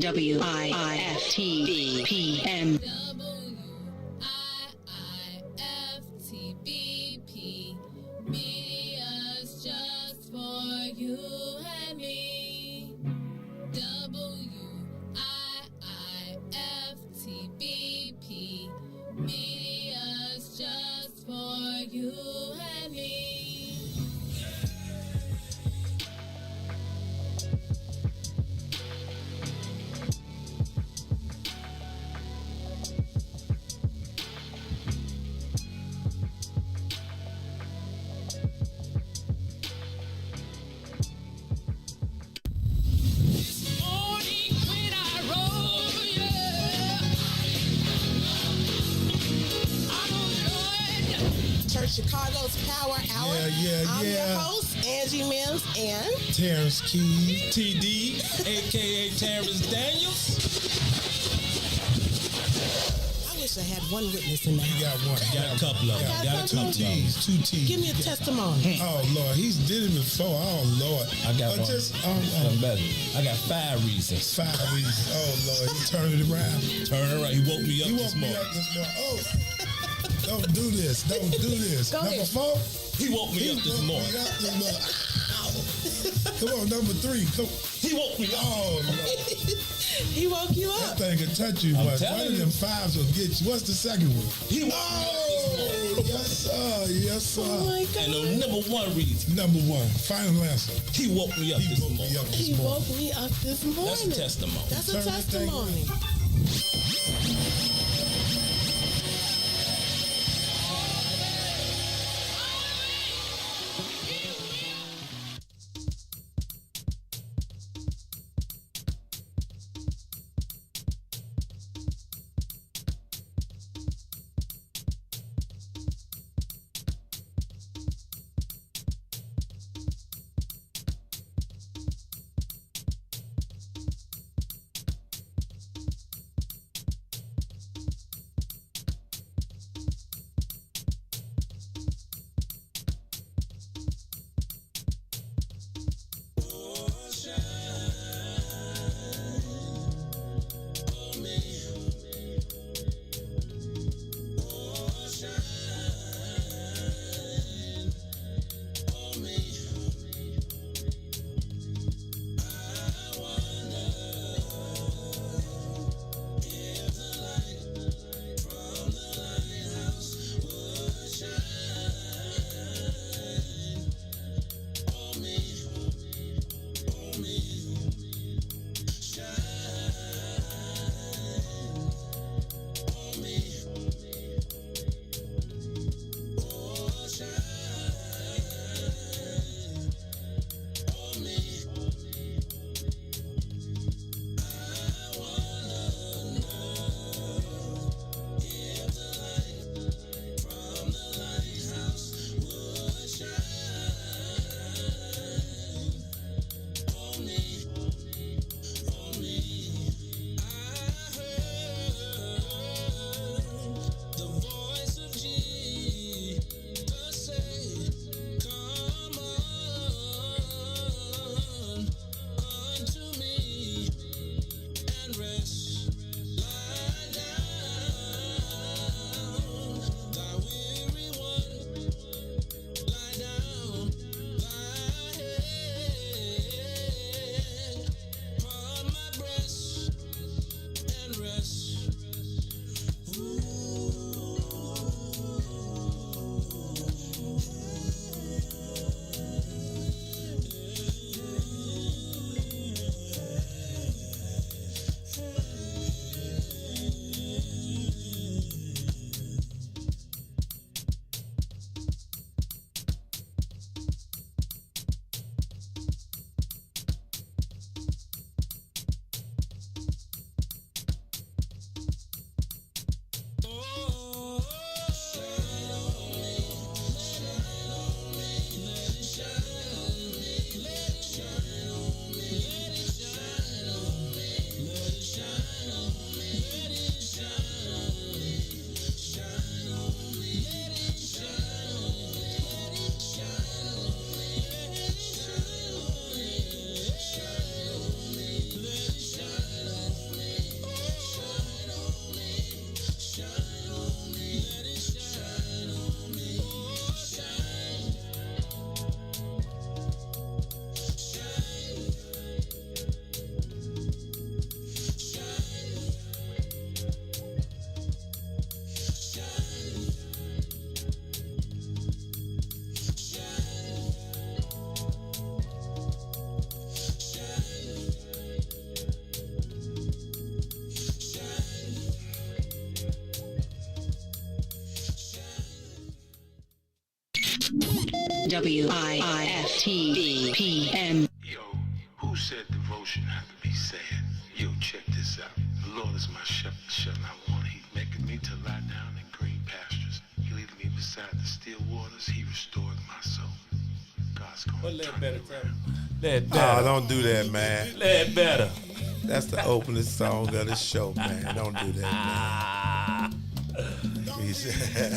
WIIFTBPM. WIIFTBP. Media's just for you and me. WIIFTBP. Media's just for you and me. Chicago's Power Hour. I'm your host, Angie Mims, and Terrence Keys, TD, aka Terrence Daniels. I wish I had one witness in the house. You got one. You got a couple of them. Got two T's. Give me a testimony. Oh Lord, he's did it before. Oh Lord, I got one. Something better. I got 5 reasons. 5 reasons. Oh Lord, he turned it around. Turn it around. He woke me up this morning. Oh. Don't do this. Don't do this. Go number ahead. 4. He woke me up this morning. Come on, number 3. Come. He woke me up. Oh Lord. He woke you up. That thing can touch you, but one telling of them 5s will get you. What's the second one? He woke me up this morning. Yes, sir. Yes, sir. Oh my God. And the number 1 reason. Number 1. Final answer. He woke me up this morning. He woke me up this morning. That's a testimony. That's a testimony. WIIFTV PM. Yo, who said devotion had to be sad? Yo, check this out. The Lord is my shepherd, shall not want. He maketh me to lie down in green pastures. He leadeth me beside the still waters. He restored my soul. God's going to turn me around. Let better. Oh, don't do that, man. Let better. That's the opening song of the show, man. Don't do that, man. He said,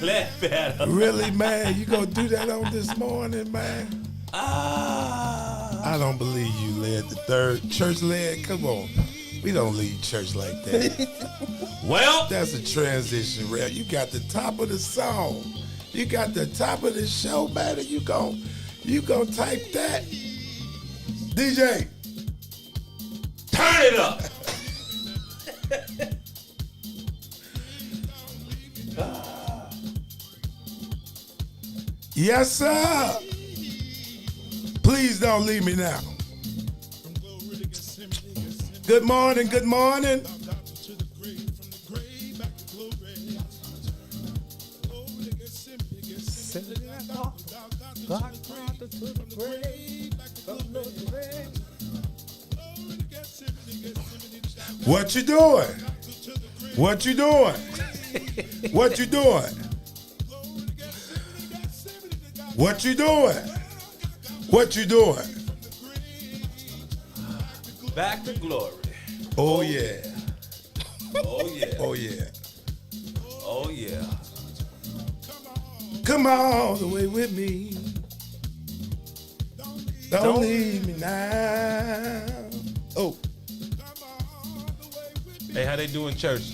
Let better. really, man? You gonna do that on this morning, man? I don't believe you led the third church led. Come on. We don't lead church like that. Well, That's a transition, Rev. You got the top of the song. You got the top of the show, man. And you gon' type that. DJ, turn it up. yes, sir. Please don't leave me now. Good morning, good morning. What you doing? What you doing? What you doing? What you doing? What you doing? Back to glory. Oh yeah. Oh yeah. Oh yeah. Oh yeah. Come all the way with me. Don't leave me now. Oh. Hey, how they do in church?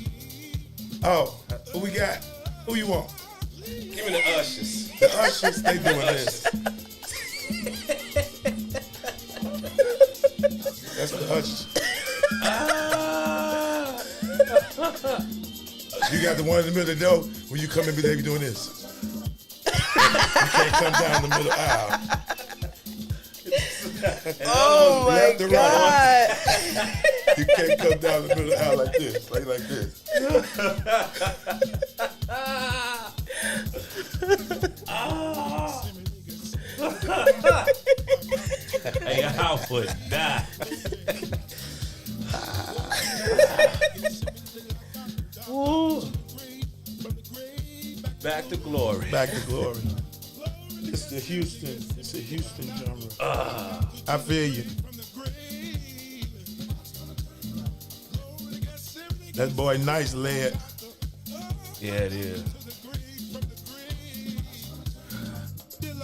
Oh, who we got? Who you want? Give me the ushers. The ushers, they doing this. That's the ushers. You got the one in the middle of the door. When you come in, they be doing this. You can't come down the middle aisle. Oh my Left to right. God. You can't come down the middle aisle like this. Like this. Hey, I would die. Woo. Back to glory. Back to glory. It's the Houston genre. I feel you. That boy nice led. Yeah, it is.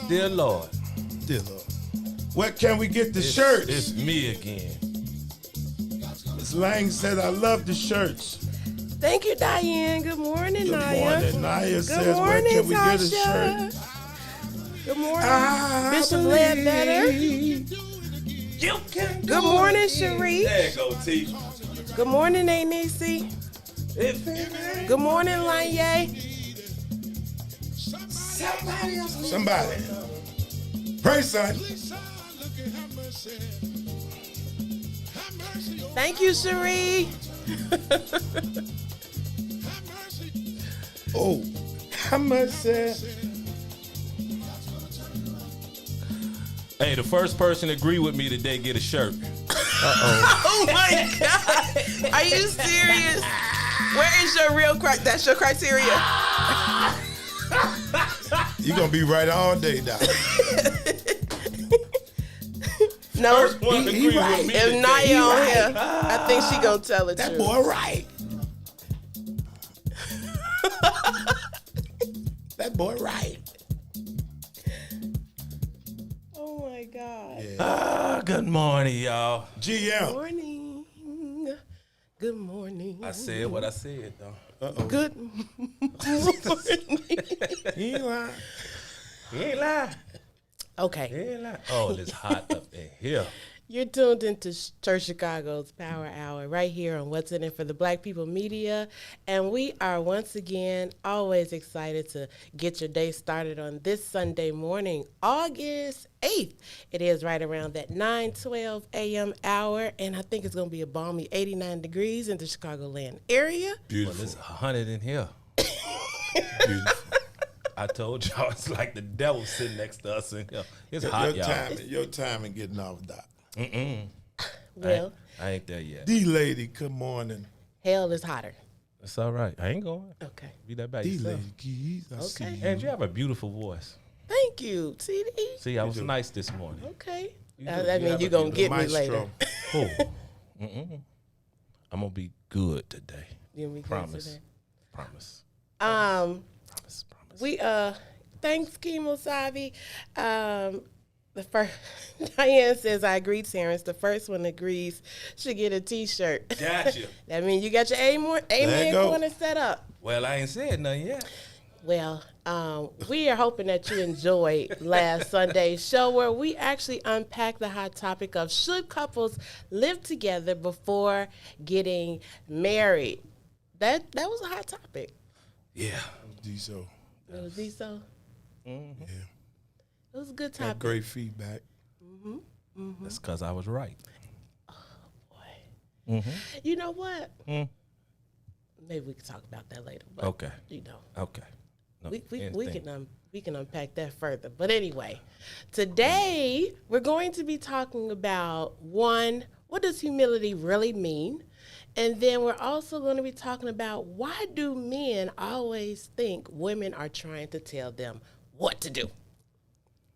Dear Lord. Dear Lord. Where can we get the shirts? It's me again. Miss Lang said, I love the shirts. Thank you, Diane. Good morning, Good Naya. morning. Naya Good says, where morning, can we get a Tasha. shirt? Good morning, I Bishop believe Ledbetter. You can Good morning, Cherie. There you go, T. Good morning, Anisi. Good morning, Lanye. Somebody. Pray, son. Thank you, Cherie. Oh, I must say. Hey, the first person to agree with me today get a shirt. Oh my God. Are you serious? Where is your real that's your criteria? You gonna be right all day, Doc. No, First one to he agree right. with me if today. Naya on right. here, I think she gonna tell the That truth. boy right. That boy right. Oh my God. Yeah. Good morning, y'all. GM. Morning. Good morning. I said what I said, though. Good morning. He ain't lying. He ain't lying. Okay. He ain't lying. Oh, it's hot up in here. You're tuned into Church Chicago's Power Hour right here on What's in It for the Black People Media. And we are once again always excited to get your day started on this Sunday morning, August 8th. It is right around that 9:12 a.m. hour. And I think it's going to be a balmy 89 degrees in the Chicagoland area. Well, it's 100 in here. Beautiful. I told y'all it's like the devil sitting next to us, and it's hot, y'all. Your timing getting off, Doc. Well, I ain't there yet. D lady, good morning. hell is hotter. It's all right. I ain't going. Okay. Be that bad D yourself. lady, keys. I see Okay. you. And you have a beautiful voice. Thank you, CD. See, I was nice this morning. Okay. You That do. You means have you're a going to get beautiful me later. Maestro. Cool. I'm gonna be good today. You'll be good Promise. today. Promise. Promise. Promise. We thanks Kimo Savi. The first Diane says I agree, Terrence. The first one agrees should get a T-shirt. Gotcha. That means you got your amen go. corner set up. Well, I ain't said nothing yet. Well, we are hoping that you enjoyed last Sunday's show where we actually unpacked the hot topic of should couples live together before getting married. That was a hot topic. Yeah. D-so. It was so. Yeah. It was a good Got topic. great feedback. That's because I was right. Boy. You know what? Maybe we can talk about that later. But, Okay. You know, Okay. No, we can unpack that further. But anyway, today we're going to be talking about one, what does humility really mean? And then we're also going to be talking about why do men always think women are trying to tell them what to do?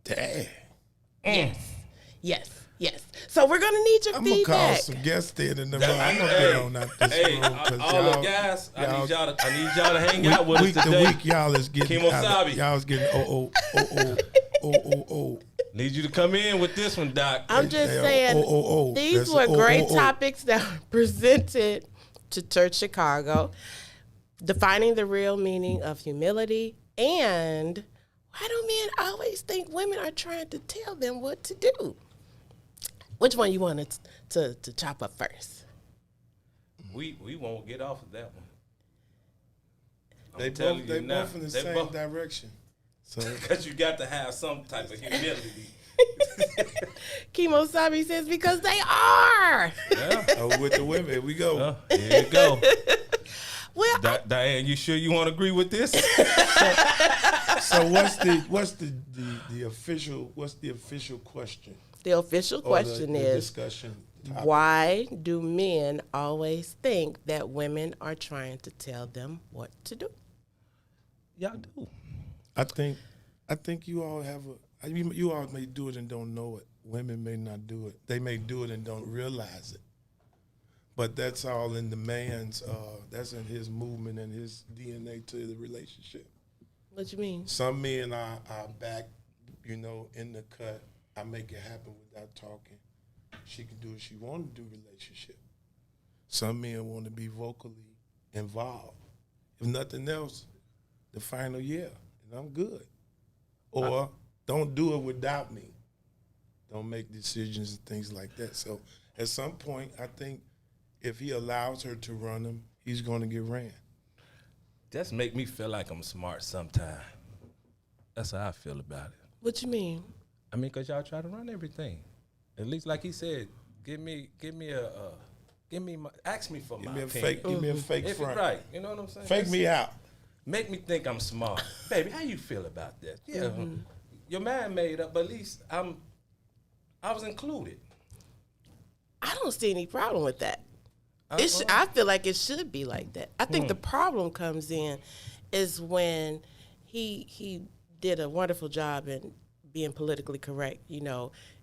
Dang. Yes. So we're going to need your I'm going to call feedback. some guests in the morning. I'm going to get on out this Hey, room. 'cause all the guys, I need y'all to hang out with us week to today. week, y'all is getting Kimosabi. y'all is getting oh. Need you to come in with this one, Doc. I'm just Hey, saying, these That's were great oh. topics that were presented to Church Chicago, defining the real meaning of humility, and why do men always think women are trying to tell them what to do? Which one you wanted to chop up first? We won't get off of that one. They telling both you now, in the they same both- direction. So Because you got to have some type of humility. Kimo Sabi says, because they are. Yeah. with the women, here we go. Here you go. Well, Diane, you sure you want to agree with this? So what's the official question? the official Or question the is, discussion topic? why do men always think that women are trying to tell them what to do? Y'all do. I think you all have you all may do it and don't know it. Women may not do it. They may do it and don't realize it. But that's all in the man's that's in his movement and his DNA to the relationship. What you mean? Some men are back, in the cut. I make it happen without talking. She can do what she want to do relationship. Some men want to be vocally involved. If nothing else, the final year, and I'm good. Or don't do it without me. Don't make decisions and things like that. So at some point, I think if he allows her to run him, he's going to get ran. Just make me feel like I'm smart sometime. That's how I feel about it. What you mean? I mean, because y'all try to run everything. At least, like he said, ask me for my opinion. Give me a fake If front. right, you know what I'm saying? Fake me out. Make me think I'm smart. Baby, how you feel about that? Yeah, your mind made up, but at least I was included. I don't see any problem with that. I feel like it should be like that. I think the problem comes in is when he did a wonderful job in being politically correct, in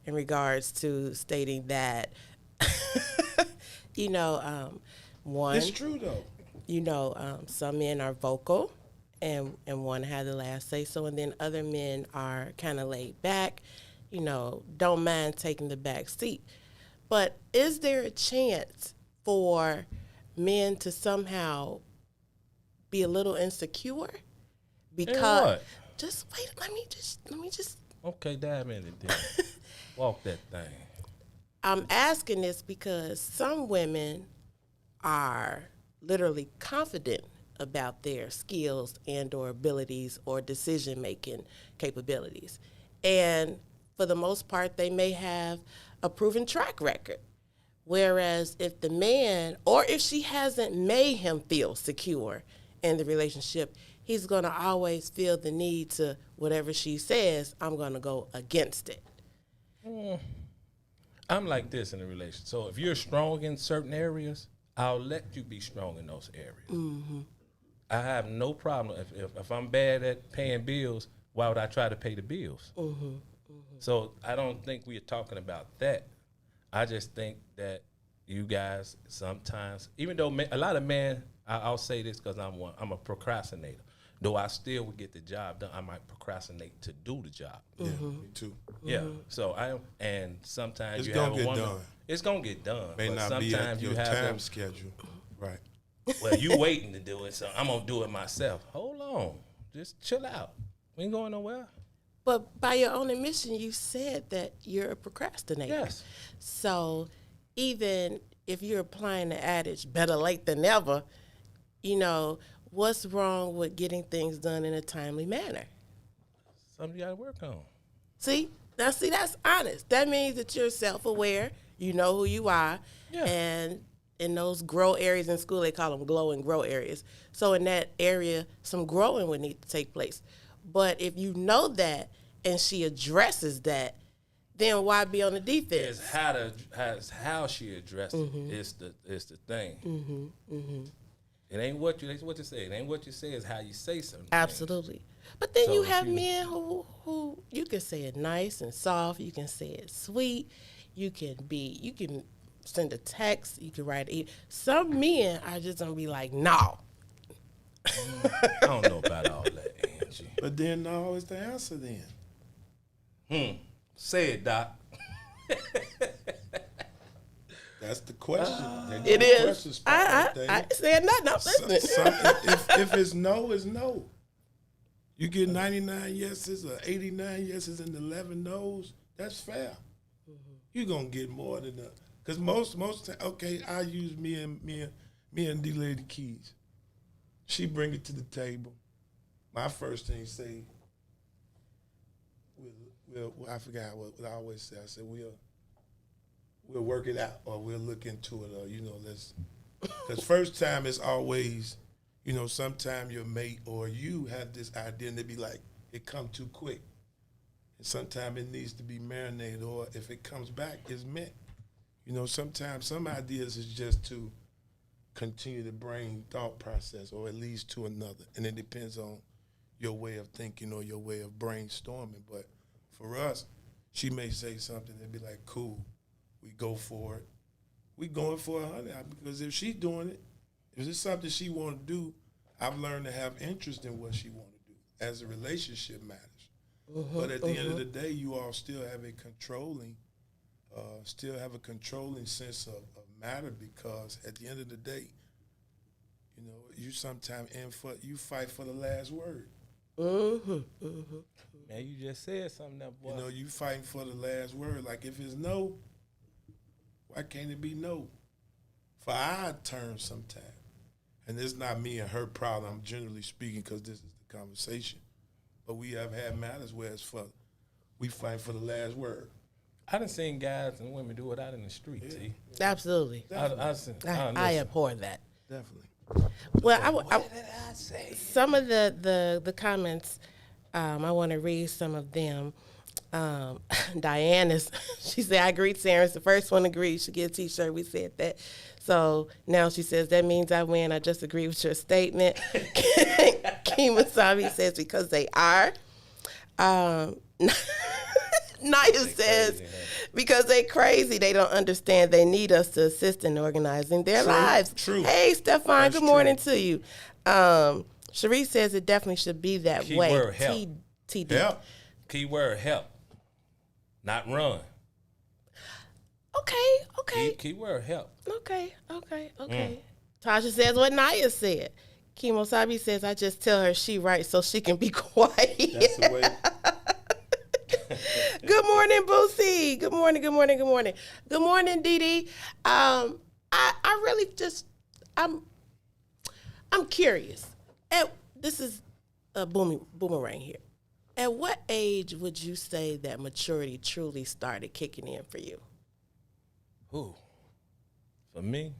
regards to stating that, one. It's true, though. Some men are vocal and want to have the last say so, and then other men are kind of laid back, don't mind taking the back seat. But is there a chance for men to somehow be a little insecure? Because what? just wait, let me just Okay, dive in it then. Walk that thing. I'm asking this because some women are literally confident about their skills and or abilities or decision-making capabilities. And for the most part, they may have a proven track record. Whereas if the man, or if she hasn't made him feel secure in the relationship, he's going to always feel the need to, whatever she says, I'm going to go against it. I'm like this in a relationship. So if you're strong in certain areas, I'll let you be strong in those areas. Mm-hmm. I have no problem. If I'm bad at paying bills, why would I try to pay the bills? Mm-hmm. Mm-hmm. So I don't think we're talking about that. I just think that you guys sometimes, even though a lot of men, I'll say this because I'm a procrastinator. Though I still would get the job done, I might procrastinate to do the job. Yeah, me too. Yeah. So and sometimes It's you gonna have a get woman. done. It's gonna get done. May but not sometimes be at your you have time them, schedule. Right. well, you waiting to do it, so I'm gonna do it myself. Hold on, just chill out. We ain't going nowhere. But by your own admission, you said that you're a procrastinator. Yes. So even if you're applying the adage, better late than never, what's wrong with getting things done in a timely manner? Something you gotta work on. See, that's honest. That means that you're self-aware. You know who you are. Yeah. And in those grow areas in school, they call them glow and grow areas. So in that area, some growing would need to take place. But if you know that and she addresses that, then why be on the defense? It's how she addressed it is the thing. Mm-hmm. Mm-hmm. It ain't what you say. It ain't what you say. It's how you say something. Absolutely. But then So you if have you- men who you can say it nice and soft. You can say it sweet. You can send a text. You can write it. Some men are just gonna be like, no. I don't know about all that, Angie. But then no is the answer then. Say it, Doc. That's the question. It is. I said nothing. I'm listening. If it's no, it's no. You get 99 yeses or 89 yeses and 11 no's, that's fair. Mm-hmm. You're gonna get more than that. Cause most time, okay, I use me and D Lady Keys. She bring it to the table. My first thing say, I forgot what I always say. I said we'll work it out, or we'll look into it, or let's. Because first time is always, sometime your mate or you have this idea and they be like, it come too quick, and sometimes it needs to be marinated, or if it comes back, it's meant. Sometimes some ideas is just to continue the brain thought process, or at least to another, and it depends on your way of thinking or your way of brainstorming. But for us, she may say something and be like, cool, we go for it. We going for 100, because if she's doing it, if it's something she want to do, I've learned to have interest in what she want to do as a relationship matters. But at the end of the day, you all still have a controlling sense of matter, because at the end of the day, you sometimes you fight for the last word. Man, you just said something that boy. You fighting for the last word. Like if it's no, why can't it be no? For our turn sometime. And it's not me and her problem, I'm generally speaking, because this is the conversation. But we have had matters where we fight for the last word. I done seen guys and women do it out in the street, T. Absolutely. I abhor that. Definitely. Well, What did I say? some of the comments, I want to read some of them. Diane she said, I agreed, Sarah's the first one agreed. She get a t-shirt. We said that. So now she says, that means I win. I just agree with your statement. Kimasabi says, because they are. Naya says, because they crazy, they don't understand they need us to assist in organizing their lives. True. Hey, Stefan, That's good morning to you. Cherie says it definitely should be that way. Keyword help. TD. Help. Keyword help, not run. Okay. Keyword help. Okay. Tasha says what Naya said. Kimosabi says, I just tell her she right so she can be quiet. That's the way. Good morning, Boosie. Good morning. Good morning, Dee Dee. I really just, I'm curious. This is a boomerang here. At what age would you say that maturity truly started kicking in for you? Who? For me?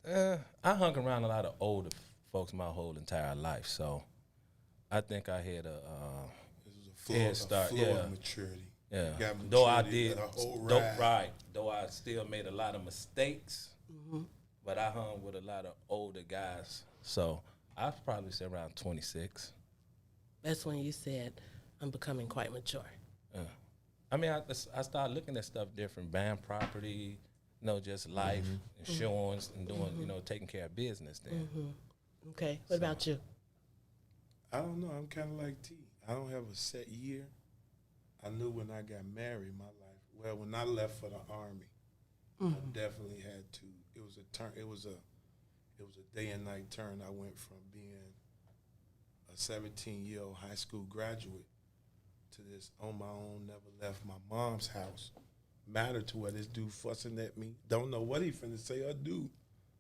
I hung around a lot of older folks my whole entire life. So I think I had a This was head start. a floor of maturity. Yeah. You got Though I maturity did, the whole though, ride. though I still made a lot of mistakes, but I hung with a lot of older guys. So I probably say around 26. That's when you said, I'm becoming quite mature. I mean, I started looking at stuff different, buying property, just life, insurance, and doing, taking care of business then. Okay. What about you? I don't know. I'm kind of like T. I don't have a set year. I knew when I got married, my life. Well, when I left for the Army, I definitely had to. It was a turn. It was a day and night turn. I went from being a 17-year-old high school graduate to this on my own, never left my mom's house. Mattered to where this dude fussing at me. Don't know what he finna say or do,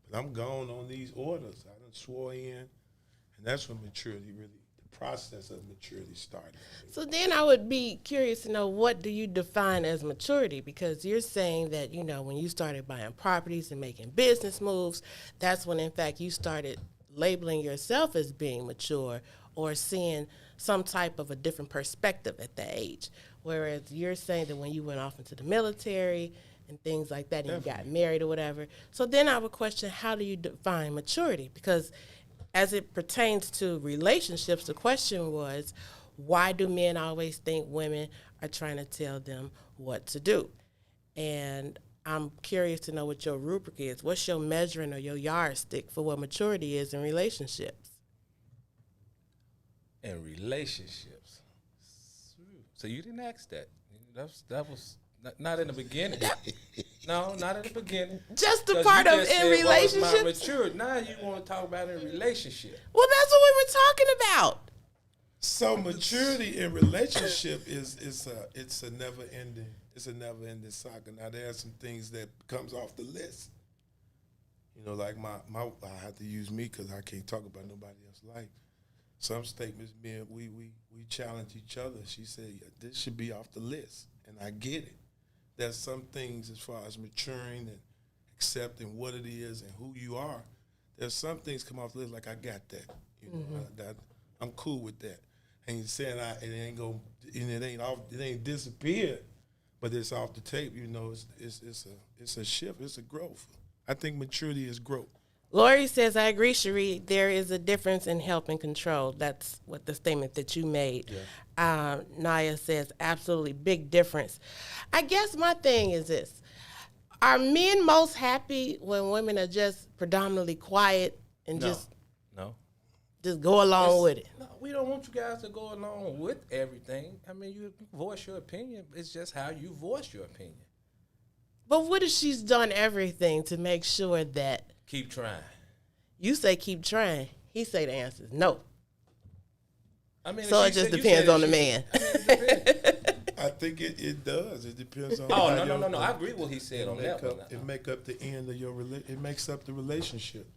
but I'm gone on these orders. I done swore in, and that's when maturity really, the process of maturity started. So then I would be curious to know, what do you define as maturity? Because you're saying that, when you started buying properties and making business moves, that's when, in fact, you started labeling yourself as being mature or seeing some type of a different perspective at that age. Whereas you're saying that when you went off into the military and things like that, and you got married or whatever. So then I would question, how do you define maturity? Because as it pertains to relationships, the question was, why do men always think women are trying to tell them what to do? And I'm curious to know what your rubric is. What's your measuring or your yardstick for what maturity is in relationships? In relationships. So you didn't ask that. That was not in the beginning. No, not in the beginning. Just the 'Cause part you of just in said, well, it's my relationships? maturity. Now you want to talk about in relationship. Well, that's what we were talking about. So maturity in relationship is a never ending saga. Now there are some things that comes off the list. Like my I have to use me because I can't talk about nobody else's life. Some statements being we challenge each other. She said, yeah, this should be off the list, and I get it. There's some things as far as maturing and accepting what it is and who you are. There's some things come off the list like I got that. I'm cool with that. Ain't saying it ain't disappeared, but it's off the tape. It's a shift. It's a growth. I think maturity is growth. Lori says, I agree, Cherie. There is a difference in help and control. That's what the statement that you made. Yeah. Naya says, absolutely, big difference. I guess my thing is this. Are men most happy when women are just predominantly quiet and just go along with it? No, we don't want you guys to go along with everything. I mean, you voice your opinion. It's just how you voice your opinion. But what if she's done everything to make sure that... Keep trying. You say keep trying. He say the answer is no. I mean, so it just depends on the man. I think it does. It depends on. No. I agree with what he said on that one. It make up the end of your it makes up the relationship.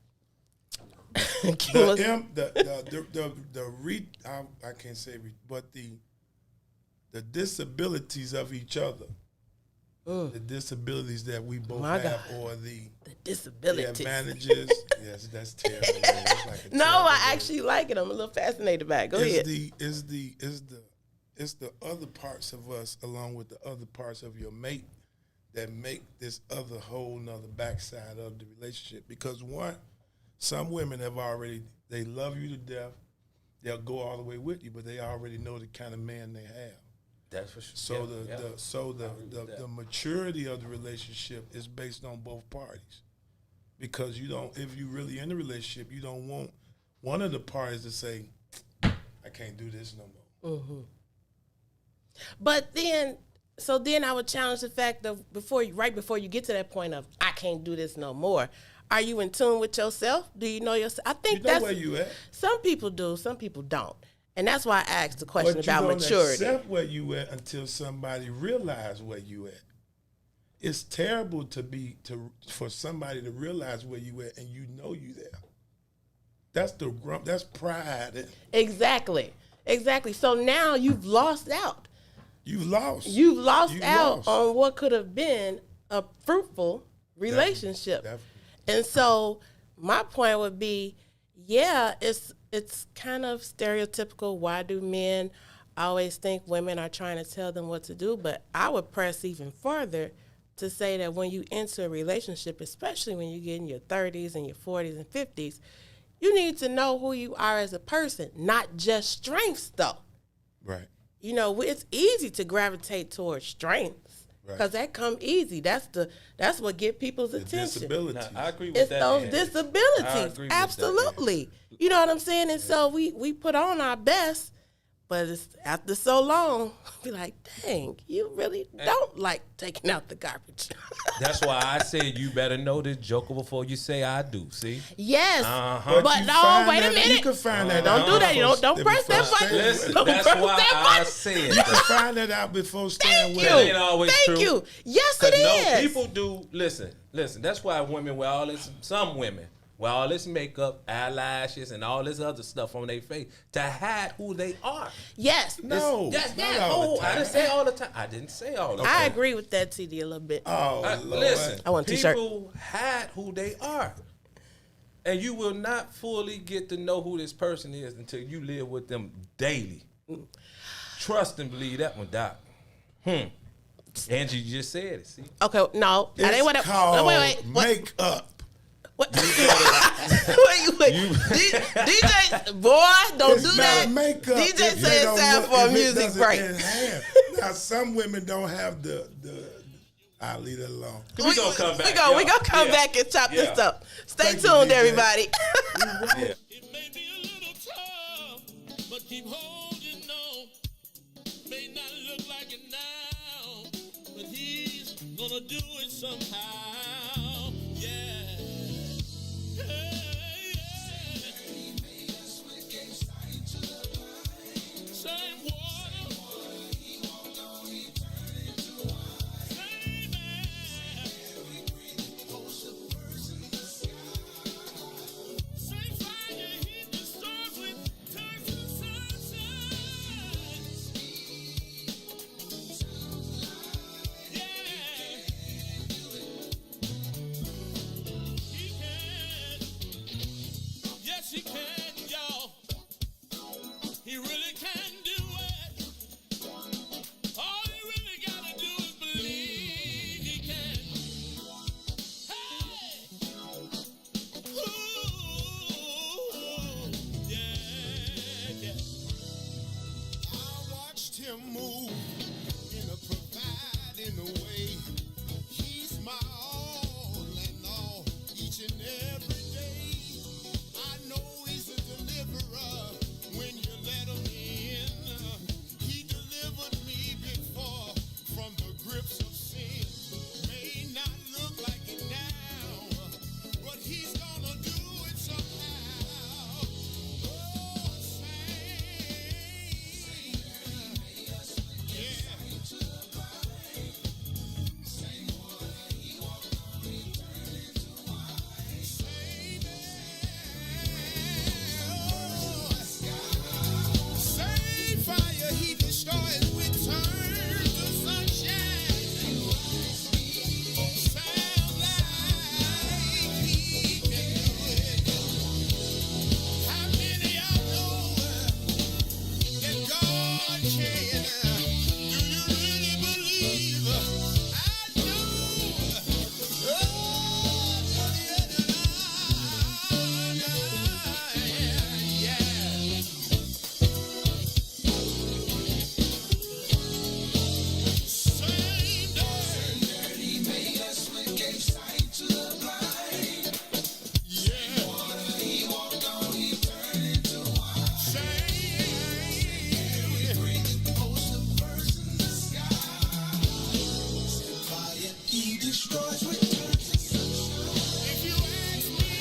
I can't say, but the disabilities of each other. The disabilities that we both have, or the disabilities, advantages. Yes, that's terrible. That's like I actually like it. I'm a little fascinated by it. Go ahead. It's the other parts of us, along with the other parts of your mate, that make this other whole nother backside of the relationship. Because some women they love you to death. They'll go all the way with you, but they already know the kind of man they have. That's for sure. So the maturity of the relationship is based on both parties, because if you really in the relationship, you don't want one of the parties to say, I can't do this no more. Mm-hmm. But then I would challenge the fact of right before you get to that point of I can't do this no more. Are you in tune with yourself? Do you know yourself? I think that's where you at. Some people do, some people don't. And that's why I asked the question about maturity. But you don't accept where you at until somebody realize where you at. It's terrible for somebody to realize where you at and you know you there. That's pride. Exactly. So now you've lost out. You've lost out on what could have been a fruitful relationship. Definitely. And so my point would be, Yeah, it's kind of stereotypical. Why do men always think women are trying to tell them what to do? But I would press even further to say that when you enter a relationship, especially when you get in your 30s and your 40s and 50s, you need to know who you are as a person, not just strengths, though. Right. You know, it's easy to gravitate towards strengths because that come easy. That's what get people's attention. Disabilities. Now, I agree with It's that. those Andy. I disabilities, agree with absolutely. You know what I'm saying? And so we put on our best, but it's after so long, be like, dang, you really don't like taking out the garbage. That's why I said you better know this joker before you say I do. See? Yes, Uh-huh. but you no, find wait a that- minute. You can find that Don't out do that. You before- don't press that before button. staying Listen, with- Don't that's press why that I button. said You can find that out before staying Thank with you. That ain't always Thank true. you. Yes, Cause it no, is. people do. Listen. That's why women wear all this. Some women wear all this makeup, eyelashes, and all this other stuff on their face to hide who they are. Yes. No, Yes, not yeah. all the I didn't time. say all the time. I didn't say all the time. I agree with that, TD, a little bit. Oh, Lord. Listen, I want a t-shirt. people hide who they are. And you will not fully get to know who this person is until you live with them daily. Trust and believe that one, Doc. Angie just said it, see? Okay, no. I It's didn't want to. called Wait. What? makeup. What? wait. DJ, boy, don't It's do not that. makeup. DJ if they said it's don't time look- for a if it music doesn't break. enhance. Now, some women don't have the. I'll leave it alone. We gonna come back. We gonna come Yeah. back and chop this Yeah. up. Stay Thank you, tuned, DJ. everybody. Yeah. It may be a little tough, but keep holding on. May not look like it now, but he's gonna do it somehow. Yeah. Hey, yeah. Same water. Same air. Same fire, heat the stars with turns to sunshine. Yeah. He can. Yes, he can, y'all. He really can do it. All he really gotta do is believe he can. Hey! Ooh, yeah. I watched him move in a providing way. He's my all and all each and every day. I know he's a deliverer when you let him in. He delivered me before from the grips of sin. May not look like it now, but he's gonna do it somehow. Oh, same fire he destroys with turn to sunshine. Sound like he can do it. How many of know that God can? Do you really believe? I do. Yeah. Same dirty made us with gave sight to the blind. Yeah. Water he walked on, he turned into wine. Same. We breathe the most of birds in the sky. Fire he destroys with turns to sunshine. If you ask me,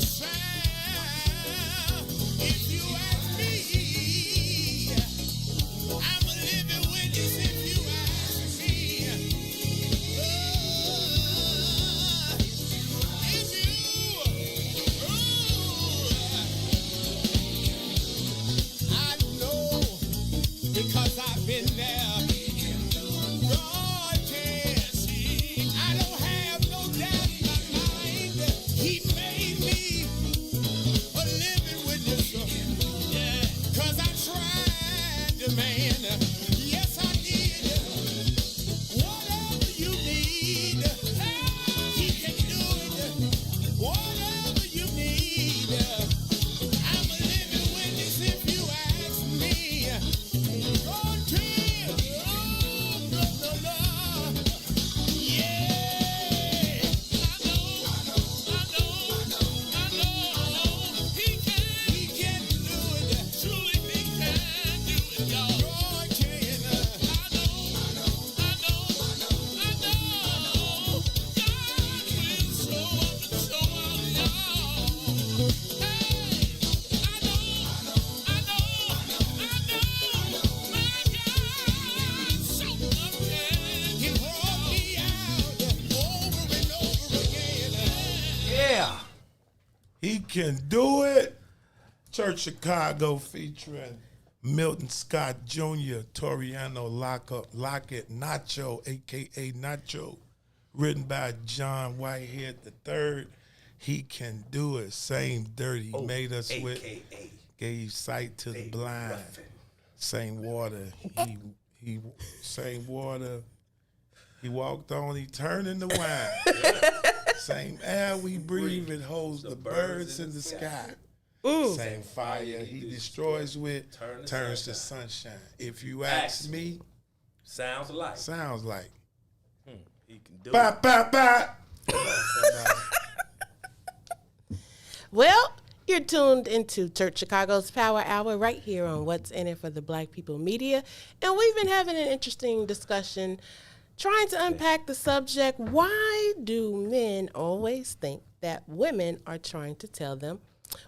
Sam, if you ask me, I'm a living witness if you ask me. It's you. I know because I've been there. God can see. I don't have no doubt in my mind. He made me. can do it. Church Chicago featuring Milton Scott Jr., Toriano Lockett, Nacho, a.k.a. Nacho, written by John Whitehead III. He can do it. Same dirt he made us with. Gave sight to the blind. Same water. He same water. He walked on. He turned into wine. Same air we breathe. It holds the birds in the sky. Same fire he destroys with turns to sunshine. If you ask me, sounds like. He can do Bye, it. bye, bye. Well, you're tuned into Church Chicago's Power Hour right here on What's in It for the Black People Media. And we've been having an interesting discussion trying to unpack the subject, why do men always think that women are trying to tell them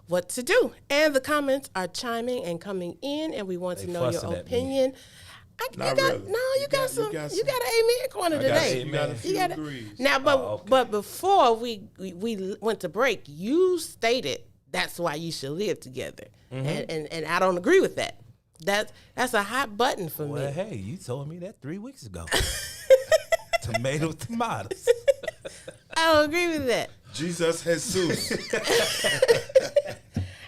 what to do? And the comments are chiming and coming in, and we want to know your fussing at me. opinion. You got an amen corner today. You got a few You got degrees. Now, but okay. but before we went to break, you stated that's why you should live together, and I don't agree with that. That's a hot button for Well, me. hey, you told me that 3 weeks ago. Tomatoes. I don't agree with that. Jesus Jesus.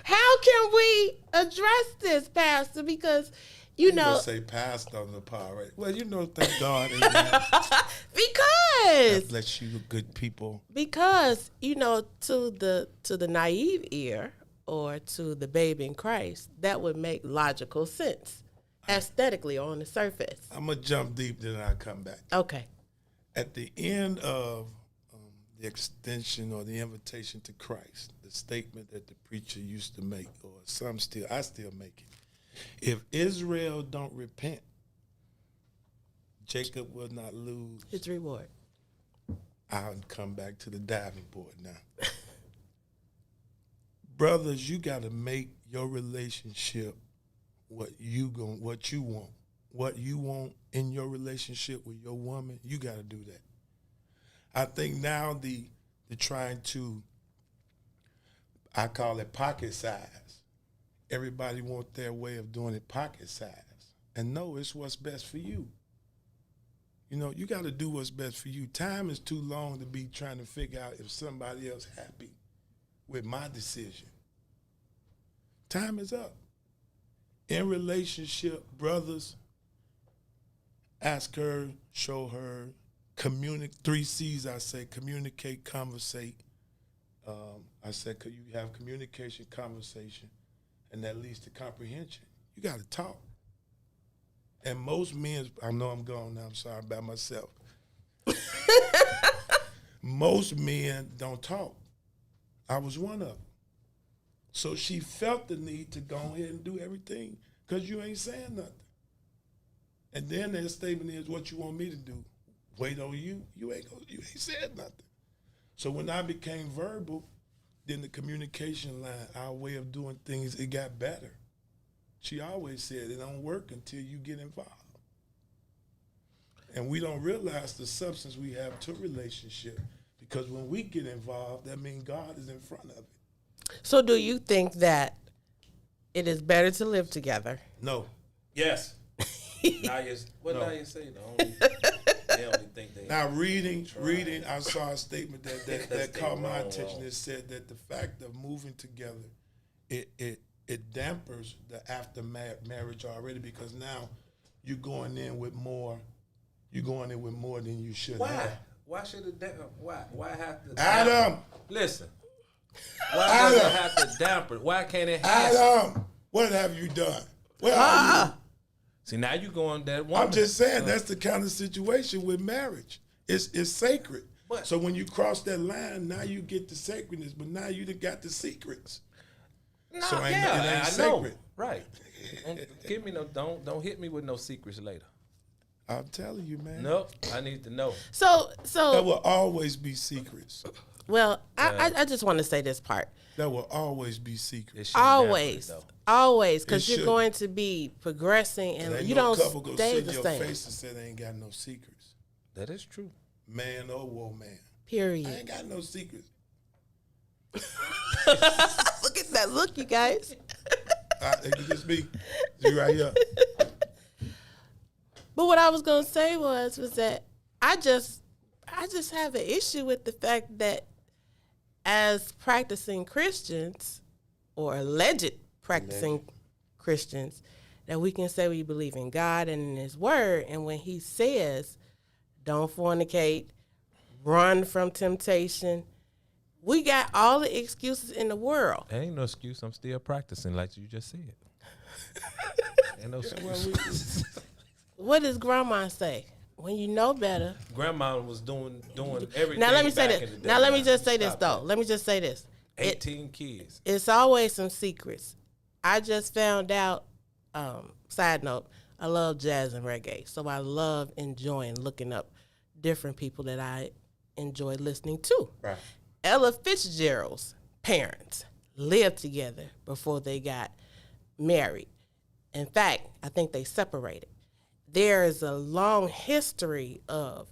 How can we address this, Pastor? Because you know, Say pastor on the power, right? Well, thank God. Amen. because Bless you, good people. Because to the naive ear or to the babe in Christ, that would make logical sense, aesthetically on the surface. I'm gonna jump deep, then I come back. Okay. At the end of the extension or the invitation to Christ, the statement that the preacher used to make, or I still make it. If Israel don't repent, Jacob will not lose. His reward. I'll come back to the diving board now. Brothers, you got to make your relationship what you want. What you want in your relationship with your woman, you got to do that. I think now the trying to, I call it pocket size. Everybody want their way of doing it pocket size. And no, it's what's best for you. You got to do what's best for you. Time is too long to be trying to figure out if somebody else happy with my decision. Time is up. In relationship, brothers, ask her, show her, communicate. 3 C's, I say: communicate, conversate. I said, could you have communication, conversation, and that leads to comprehension. You got to talk. And most men, I know I'm gone now, I'm sorry about myself. Most men don't talk. I was one of them. So she felt the need to go ahead and do everything because you ain't saying nothing. And then their statement is, what you want me to do? Wait on you? You ain't said nothing. So when I became verbal, then the communication line, our way of doing things, it got better. She always said it don't work until you get involved. And we don't realize the substance we have to relationship, because when we get involved, that means God is in front of it. So do you think that it is better to live together? No. Yes. Now you say they only think they. Now reading, I saw a statement that caught my attention. It said that the fact of moving together, it dampers the after marriage already, because now you're going in with more. You're going in with more than you should have. Why should it? Why have to? Adam, listen. Why does it have to damper? Why can't it have? Adam, what have you done? Where are you? See, now you going that one. I'm just saying that's the kind of situation with marriage. It's sacred. But- So when you cross that line, now you get the sacredness, but now you done got the secrets. No, So it ain't I know. sacred. Right. Don't hit me with no secrets later. I'm telling you, man. Nope. I need to know. So There will always be secrets. well, I just want to say this part. There will always be secrets. It shouldn't dampen it, Always, though. always, because It you're should. going to be progressing, There and ain't you no don't couple go stay sit in the your same. face and say they ain't got no secrets. That is true. Man or woman. I Period. ain't got no secrets. Look at that look, you guys. It could just be you right here. But what I was gonna say was that I just have an issue with the fact that as practicing Christians or alleged practicing Christians, that we can say we believe in God and in His Word, and when He says, "Don't fornicate," run from temptation, we got all the excuses in the world. There ain't no excuse. I'm still practicing, like you just said. Ain't no excuse. What does Grandma say? When you know better. Grandma was doing everything. Now let me say back this. in the day. Now let me just say this Stop though. that. Let me just say this. 18 kids. It's always some secrets. I just found out, side note, I love jazz and reggae. So I love enjoying looking up different people that I enjoy listening to. Right. Ella Fitzgerald's parents lived together before they got married. In fact, I think they separated. There is a long history of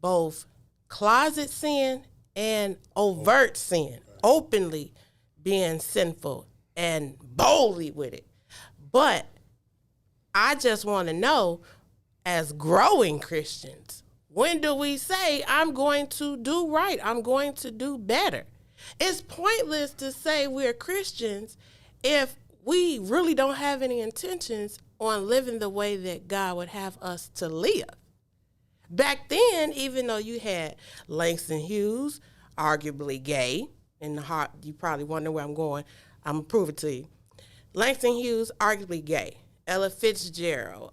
both closet sin and overt sin, openly being sinful and boldly with it. But I just want to know, as growing Christians, when do we say, I'm going to do right, I'm going to do better? It's pointless to say we're Christians if we really don't have any intentions on living the way that God would have us to live. Back then, even though you had Langston Hughes, arguably gay, in the heart, you probably wonder where I'm going. I'm going to prove it to you. Langston Hughes, arguably gay. Ella Fitzgerald.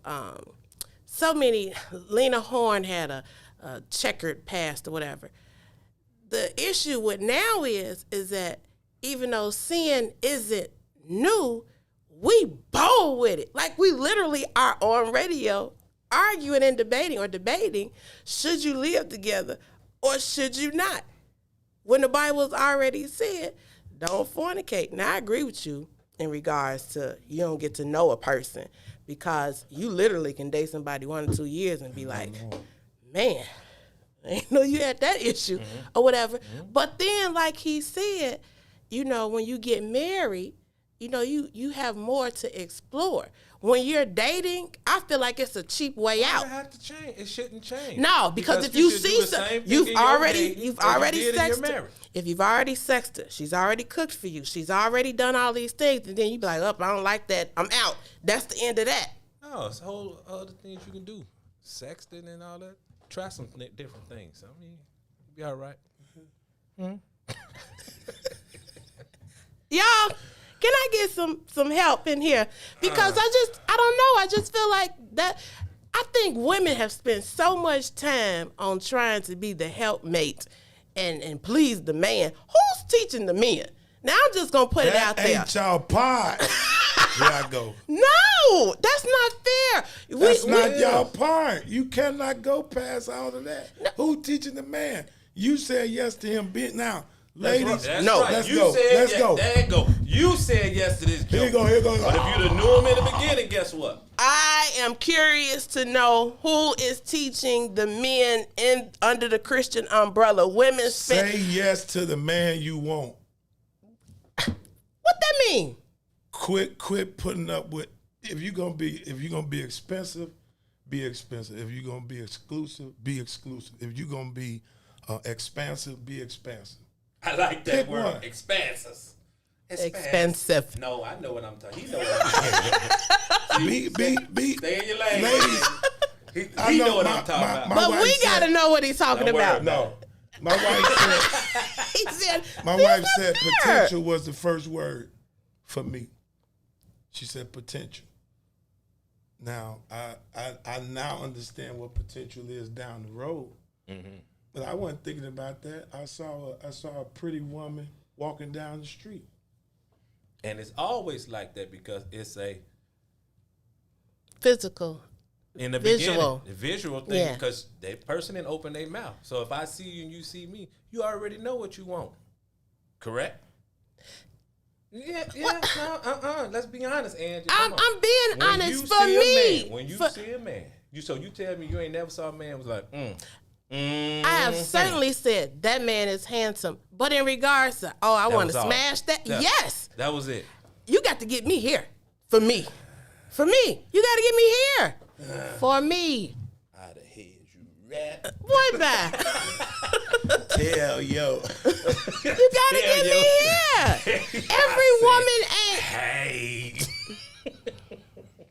So many. Lena Horne had a checkered past or whatever. The issue with now is that even though sin isn't new, we bold with it. Like we literally are on radio arguing and debating, should you live together or should you not? When the Bible's already said, don't fornicate. Now, I agree with you in regards to you don't get to know a person because you literally can date somebody 1 or 2 years and be like, man, I didn't know you had that issue or whatever. But then, like he said, you know, when you get married, you know, you have more to explore. When you're dating, I feel like it's a cheap way out. It have to change. It shouldn't change. No, because if you should see do the some, same thing you've in your already dating you've as you already did in your sexed her. marriage. If you've already sexed her, she's already cooked for you. She's already done all these things, and then you be like, "Oh, I don't like that. I'm out." That's the end of that. No, it's a whole other things you can do. Sexting and all that. Try some different things. I mean, you'll be all right. Y'all, can I get some help in here? Because I don't know. I just feel like that. I think women have spent so much time on trying to be the helpmate and please the man. Who's teaching the men? Now I'm just gonna put it out there. Ain't y'all part. There I go. No, that's not fair. That's not y'all part. You cannot go past all of that. Who teaching the man? You said yes to him. Now, ladies, That's no, right. let's You go. Said Let's yes. go. There you go. You said yes to this joke. Here you go. Here you go. But if you'd have knew him in the beginning, guess what? I am curious to know who is teaching the men under the Christian umbrella. Women Say yes to the man you want. What that mean? Quit putting up with. If you're gonna be expensive, be expensive. If you're gonna be exclusive, be exclusive. If you're gonna be expansive, be expansive. I like that Pick word. one. Expansive. Expensive. No, I know what I'm talking. He know what I'm talking about. Be. Stay in your lane. Ladies, He know what I'm talking about. But wife we said- gotta know what he's talking Don't worry about. about No, my wife said. He said, My "This wife is said fair." potential was the first word for me. She said potential. Now I now understand what potential is down the road. But I wasn't thinking about that. I saw a pretty woman walking down the street. And it's always like that because it's a Physical. in the Visual. beginning, the visual thing, Yeah. because that person didn't open their mouth. So if I see you and you see me, you already know what you want. Correct? Yeah, no, let's be honest, Angie. Come on. I'm being When honest you for see a me. man, when you For- see a man, you tell me you ain't never saw a man was like, I have certainly said that man is handsome, but in regards to, I want was to all. smash that. Yes, That was it. you got to get me here for me. For me, you got to get me here for me. How the hell you rap? Boy, bye. Hell, yo. You got to get me here. Every woman ain't. Hey.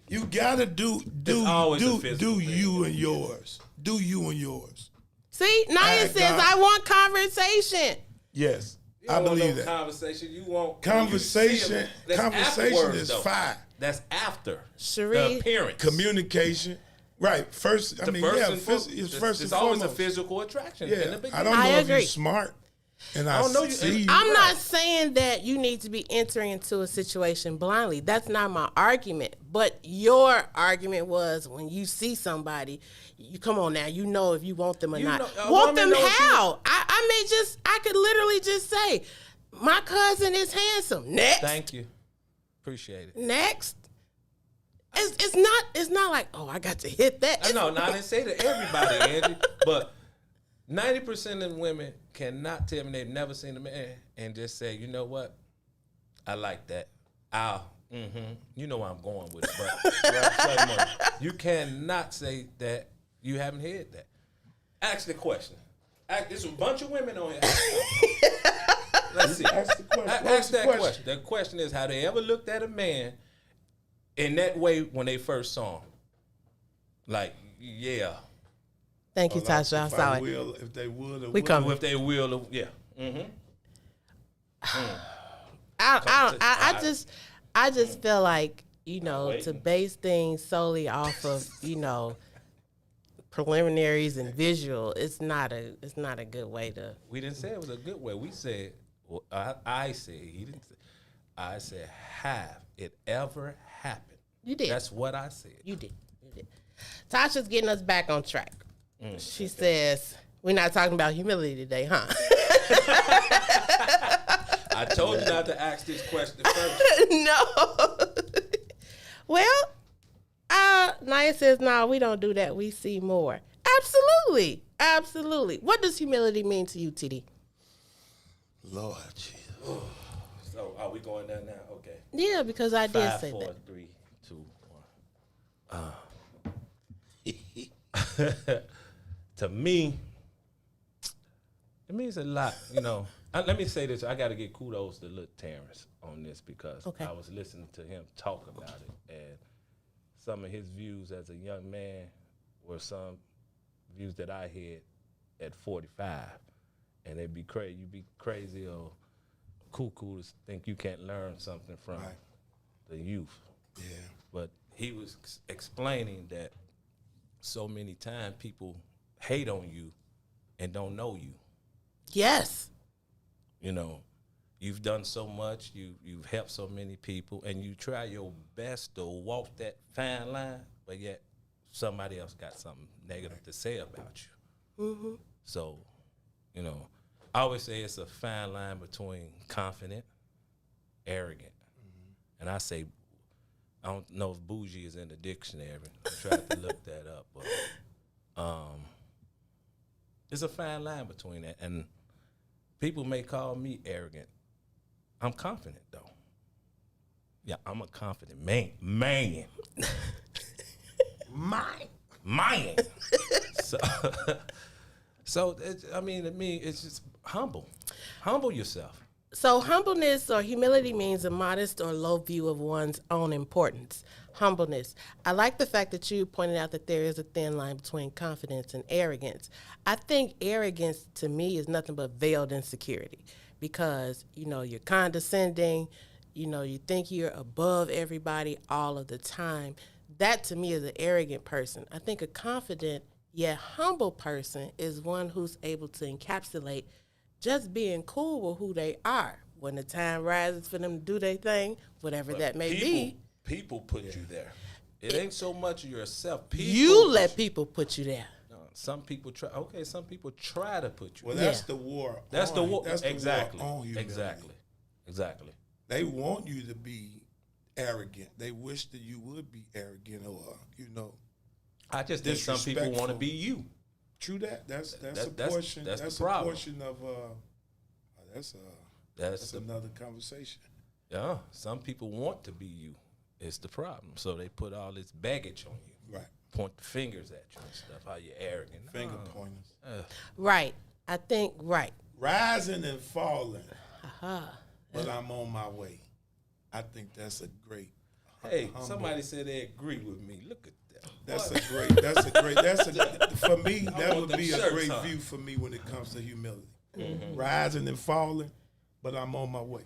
You gotta do always a physical thing. you and yours. Do you and yours. See, Naya says I want conversation. Yes, You I don't want believe no that. Conversation. You want Conversation. That's Conversation afterwards, is though. fine. That's after Cherie. the appearance. Communication. Right. First, I mean, yeah, it's first it's and always foremost. a physical attraction. In the Yeah, beginning. I don't know I if agree. you're smart, and I don't know you- see. I'm not saying that you need to be entering into a situation blindly. That's not my argument. But your argument was when you see somebody, you come on now, you know if you want them or You not. know- a Want woman them knows how? I could literally just say, my cousin is handsome. Next. Thank you. Appreciate it. Next. It's not like, I got to hit that. I know. Now I didn't say to everybody, Angie, but 90% of women cannot tell me they've never seen a man and just say, you know what, I like that. You know where I'm going with it, but you cannot say that you haven't heard that. Ask the question. There's a bunch of women on here. Let's see. Ask the question. Ask What's the that question? question. The question is, have they ever looked at a man in that way when they first saw him? Like, yeah. Thank you, Tasha. I saw it. If they would, or We wouldn't. come. If they will, yeah. I just feel like, to waiting. base things solely off of, preliminaries and visual, it's not a good way to. We didn't say it was a good way. We said, well, I said, he didn't say. I said, have it ever happened? You did. That's what I said. You did. Tasha's getting us back on track. She says, we're not talking about humility today, huh? I told you not to ask this question first. No. Well, Naya says, no, we don't do that. We see more. Absolutely. Absolutely. What does humility mean to you, TD? Lord Jesus. So are we going there now? Okay. Yeah, because I did 5, say 4, that. 3, 2, 1. To me, it means a lot. Let me say this. I got to give kudos to Lil Terrence on this because Okay. I was listening to him talk about it, and some of his views as a young man were some views that I had at 45, and it'd be crazy. You'd be crazy or cuckoo to think you can't learn something from Right. the youth. Yeah. But he was explaining that so many times people hate on you and don't know you. Yes. You've done so much, you've helped so many people, and you try your best to walk that fine line, but yet somebody else got something negative to say about you. Mm-hmm. So, I always say it's a fine line between confident, arrogant. Mm-hmm. And I say, I don't know if bougie is in the dictionary. I tried to look that up, but there's a fine line between that. And people may call me arrogant. I'm confident, though. Yeah, I'm a confident man. Man. So to me, it's just humble. Humble yourself. So humbleness or humility means a modest or low view of one's own importance. Humbleness. I like the fact that you pointed out that there is a thin line between confidence and arrogance. I think arrogance to me is nothing but veiled insecurity because, you're condescending, you think you're above everybody all of the time. That to me is an arrogant person. I think a confident yet humble person is one who's able to encapsulate just being cool with who they are. When the time rises for them to do their thing, whatever that may be. People put you there. It ain't so much yourself. You let people put you there. Some people try. Okay, some people try to put you. Well, there. that's the war. That's the war. That's the Exactly. war on humility. Exactly. They want you to be arrogant. They wish that you would be arrogant or, I just think some people want to disrespectful. be you. True that. That's a That's- portion. that's the That's a problem. portion of. That's another conversation. Yeah, some people want to be you. It's the problem. So they put all this baggage on you. Right. Point the fingers at you and stuff. How you're arrogant. Finger No. pointers. Right. I think right. Rising and falling. But I'm on my way. I think that's a great. Hey, humble- somebody said they agree with me. Look at that. That's a great. For me, that want would them be a shirts great on. view for me when it comes to humility. Rising and falling, but I'm on my way.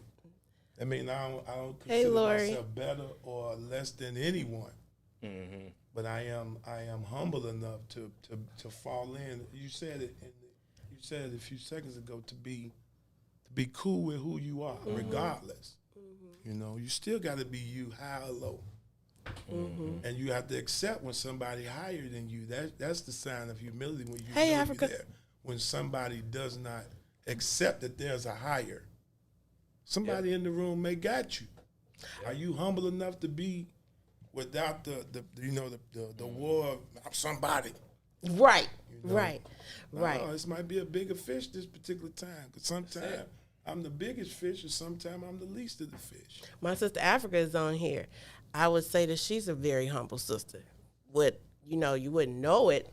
I mean, I don't Hey, consider Lori. myself better or less than anyone. But I am humble enough to fall in. You said it. You said it a few seconds ago to be cool with who you are, regardless. You know, you still got to be you, high or low. And you have to accept when somebody higher than you. That's the sign of humility when you Hey, know Africa. you're there. When somebody does not accept that there's a higher. Somebody in the room may got you. Are you humble enough to be without the war of somebody? Right. know? Right. Right. Oh, this might be a bigger fish this particular time. Because sometimes I'm the biggest fish, or sometimes I'm the least of the fish. My sister Africa is on here. I would say that she's a very humble sister. You wouldn't know it,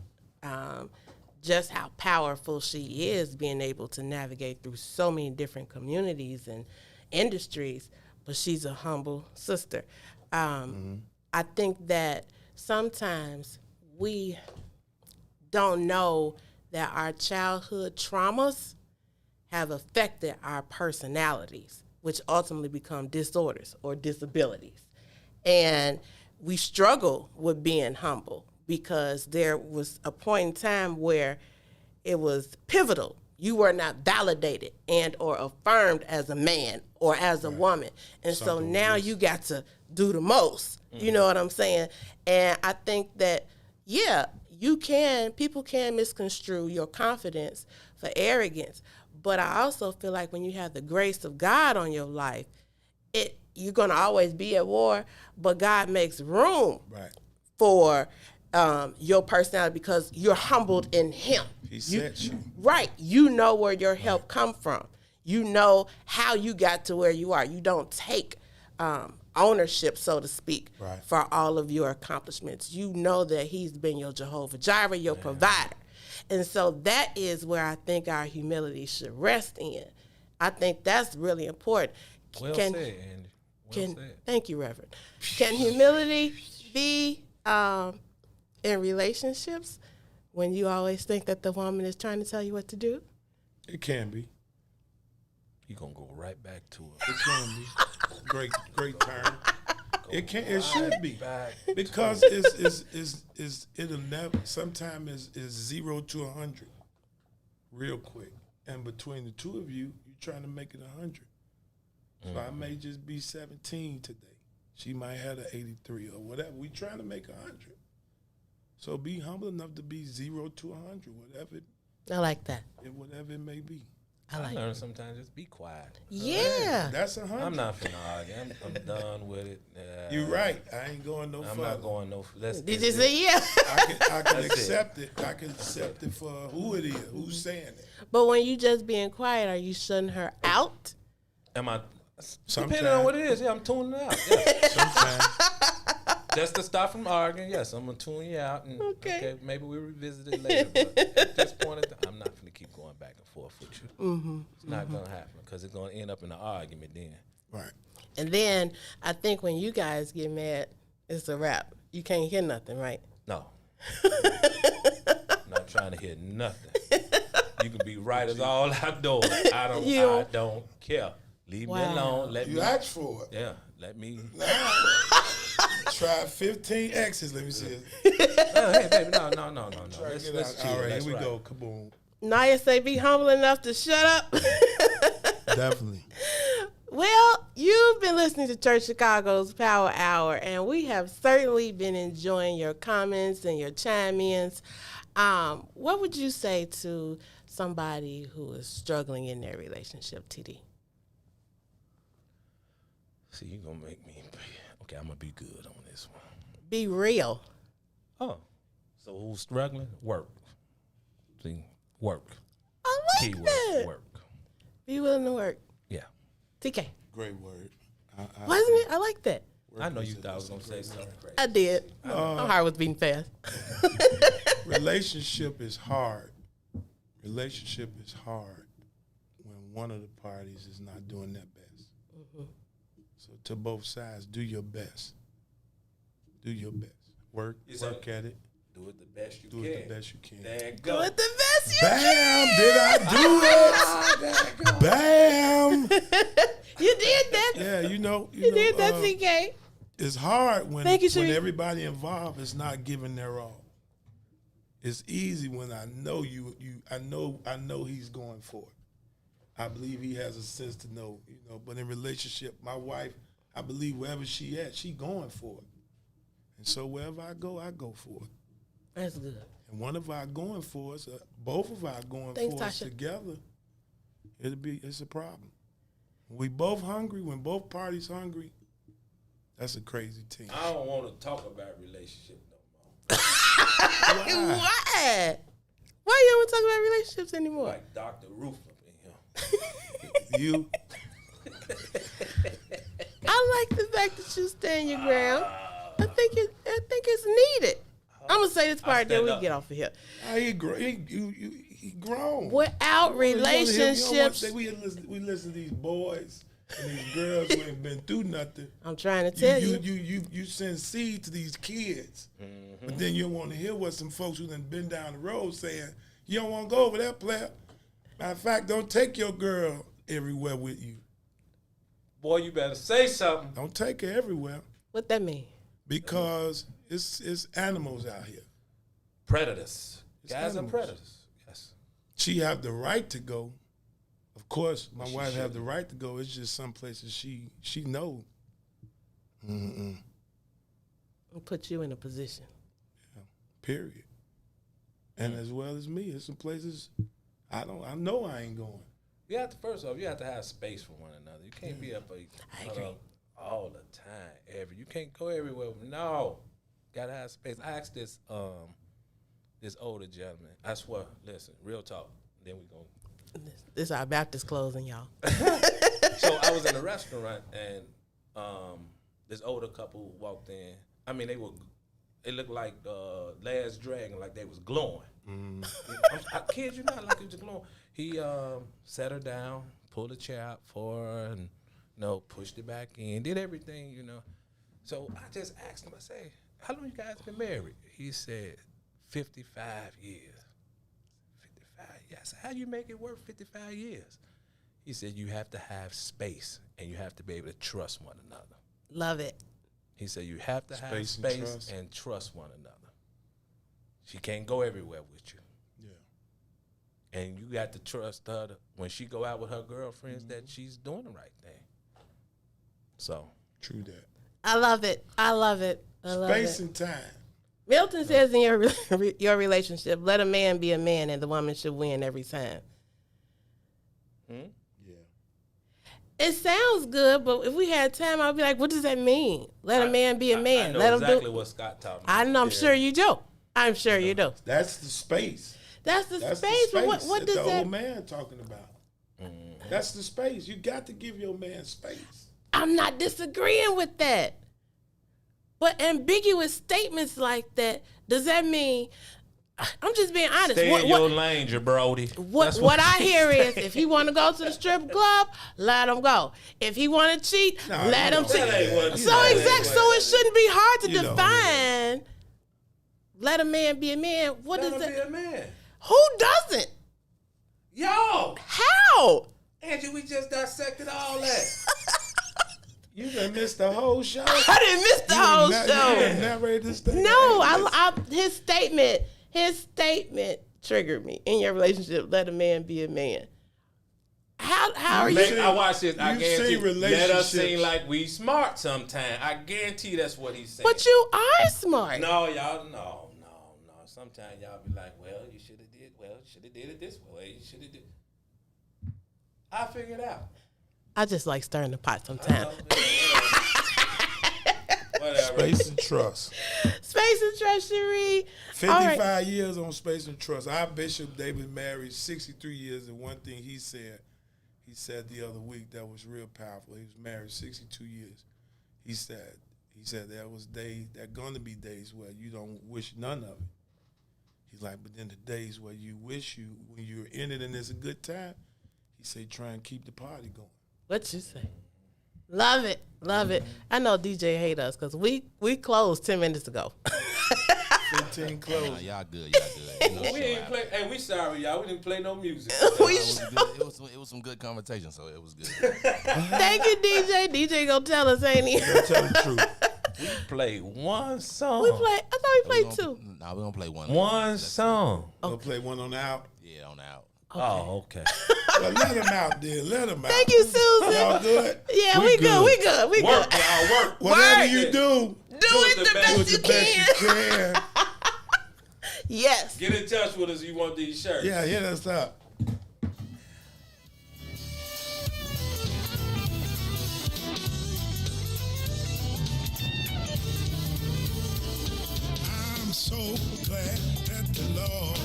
just how powerful she is, being able to navigate through so many different communities and industries. But she's a humble sister. I think that sometimes we don't know that our childhood traumas have affected our personalities, which ultimately become disorders or disabilities. And we struggle with being humble because there was a point in time where it was pivotal. You were not validated and or affirmed as a man or as a woman. And so now you got to do the most. You know what I'm saying? And I think that, people can misconstrue your confidence for arrogance. But I also feel like when you have the grace of God on your life, you're going to always be at war, but God makes room for your personality because you're humbled in Him. He sets you. Right. You know where your help come from. You know how you got to where you are. You don't take ownership, so to speak, for all of your accomplishments. You know that He's been your Jehovah Jireh, your provider. And so that is where I think our humility should rest in. I think that's really important. Well said, Andy. Well said. Thank you, Reverend. Can humility be in relationships when you always think that the woman is trying to tell you what to do? It can be. You're going to go right back to it. It can be. Great term. It should be. Back Because it'll never, sometimes is 0 to 100 real quick. And between the two of you, you're trying to make it 100. So I may just be 17 today. She might have an 83 or whatever. We trying to make 100. So be humble enough to be 0 to 100, I like that. whatever it may be. I learn sometimes just be quiet. Yeah. That's 100. I'm not finna argue. I'm done with it. You're right. I ain't going no I'm further. not going no. That's Did you say yeah? I can That's accept it. I can accept it for who it is, who's saying it. But when you just being quiet, are you shutting her out? Am I? Sometimes. Depending on what it is, I'm tuning it out. Yeah. Sometimes. Just to stop from arguing, yes, I'm gonna tune you out, and Okay. maybe we'll revisit it later. But at this point, I'm not gonna keep going back and forth with you. It's not gonna happen because it's gonna end up in an argument then. Right. And then I think when you guys get mad, it's a wrap. You can't hear nothing, right? No, not trying to hear nothing. You can be right as all outdoors. I don't care. Leave me Wow. alone. Let You me. asked for it. Yeah, let me. Try 15 X's. Let me see it. Hey, baby, no. Try to get Let's out. chill. All right, That's here we right. go. Kaboom. Naya say be humble enough to shut up. Definitely. Well, you've been listening to Church Chicago's Power Hour, and we have certainly been enjoying your comments and your chime-ins. What would you say to somebody who is struggling in their relationship, TD? See, you're going to make me. Okay, I'm going to be good on this one. Be real. Oh. So who's struggling? Work. simply work. I like Keyword that. work. Be willing to work. Yeah. TK, Great word. wasn't it? I like that. I know you thought I was gonna say something crazy. I did. My heart was beating fast. Relationship is hard. Relationship is hard when one of the parties is not doing their best. So to both sides, do your best. Do your best. Work at it. Do it the best you Do can. it the best you can. There you Do go. it the best you Bam! Did I do it? Bam! You did that. Yeah, you know, You did that, TK. it's hard when Thank you, when Sheree. everybody involved is not giving their all. It's easy when I know I know he's going for it. I believe he has a sense to know, but in relationship, my wife, I believe wherever she at, she going for it. And so wherever I go for it. That's good. And one of our going for us, both of our going Thanks, for us Tasha. together, it's a problem. When we both hungry, when both parties hungry, that's a crazy team. I don't want to talk about relationship no more. Why? Why you don't want to talk about relationships anymore? Like Dr. Roof up in here. You, I like the fact that you stand your ground. I think it's needed. I'm gonna say this part, then stand we up. get off of here. he grown. Without relationships, We listen to these boys and these girls who ain't been through nothing. I'm trying to tell you. You send seed to these kids, but then you don't want to hear what some folks who done been down the road saying. You don't want to go over that player. Matter of fact, don't take your girl everywhere with you. Boy, you better say something. Don't take her everywhere What that mean? because it's animals out here. Predators. It's Guys are animals. predators. Yes. She have the right to go. Of course, my She wife have shouldn't. the right to go. It's just some places she know. I'll put you in a position. Period. And as well as me, there's some places I know I ain't going. You have to, first off, you have to have space for one another. You can't be up all the time. You can't go everywhere. No. Gotta have space. I asked this older gentleman. I swear, listen, real talk. Then we go. This is our Baptist closing, y'all. So I was in a restaurant and this older couple walked in. I mean, it looked like Last Dragon, like they was glowing. I kid you not, like it was glowing. He sat her down, pulled a chair out for her, and pushed it back in, did everything, So I just asked him, I say, how long you guys been married? He said, 55 years. 55 years. I said, how you make it work 55 years? He said, you have to have space, and you have to be able to trust one another. Love it. He said, you have to have Space and space trust. and trust one another. She can't go everywhere with you. Yeah. And you got to trust her when she go out with her girlfriends that she's doing the right thing. So. True that. I love it. I love it. I love Space it. and time. Milton says in your relationship, let a man be a man and the woman should win every time. Yeah. It sounds good, but if we had time, I'd be like, what does that mean? Let a man be a man. I know Let exactly him do. what Scott taught me. I know. I'm sure you do. I'm sure you do. That's the space. That's the That's space. the But space what that does the that? old man talking about. That's the space. You got to give your man space. I'm not disagreeing with that. But ambiguous statements like that, does that mean? I'm just being honest. Stay in your lane, Jabrody. What I hear is, if he want to go to the strip club, let him go. If he want to cheat, let him cheat. That ain't what- So that ain't exact. what- So it shouldn't be hard to You know, define. Let a man be a man. What Let is him be that? a man. Who doesn't? Yo, How? Angie, we just dissected all that. You done missed the whole show. I didn't miss the whole You show. done narrated this thing. No, his statement triggered me. In your relationship, let a man be a man. How are you? Make, I watch this. I you guarantee. see Let us relationships. seem like we smart sometime. I guarantee that's what he's saying. But you are smart. No, y'all, no. Sometimes y'all be like, well, you should have did it this way. You should have did. I figured it out. I just like stirring the pot I sometimes. know. Whatever. Space and Trust. Space and Trust, Cherie. 55 years on Space and Trust. Our Bishop David married 63 years, and one thing he said the other week that was real powerful. He was married 62 years. He said there was gonna be days where you don't wish none of it. He's like, but then the days where you wish when you're in it and it's a good time, he said, try and keep the party going. What you say? Love it. Love it. I know DJ hate us because we closed 10 minutes ago. 15 close. Nah, y'all good. You know, We didn't play. Hey, we sorry, y'all. We didn't play no music. it was some good conversation, so it was good. Thank you, DJ. DJ gonna tell us, ain't he? I'll tell the truth. We played one song. I thought we played two. Nah, we're gonna play one. One song. We'll play one on the out. Yeah, on the out. Oh, okay. Well, let him out then. Let him out. Thank you, Susan. Y'all good? Yeah, we good. We good. We Work, good. y'all. Work. Whatever Work. you do, Do it the best do it you the best you can. can. Yes. Get in touch with us if you want these shirts. Yeah, hit us up. I'm so glad that the Lord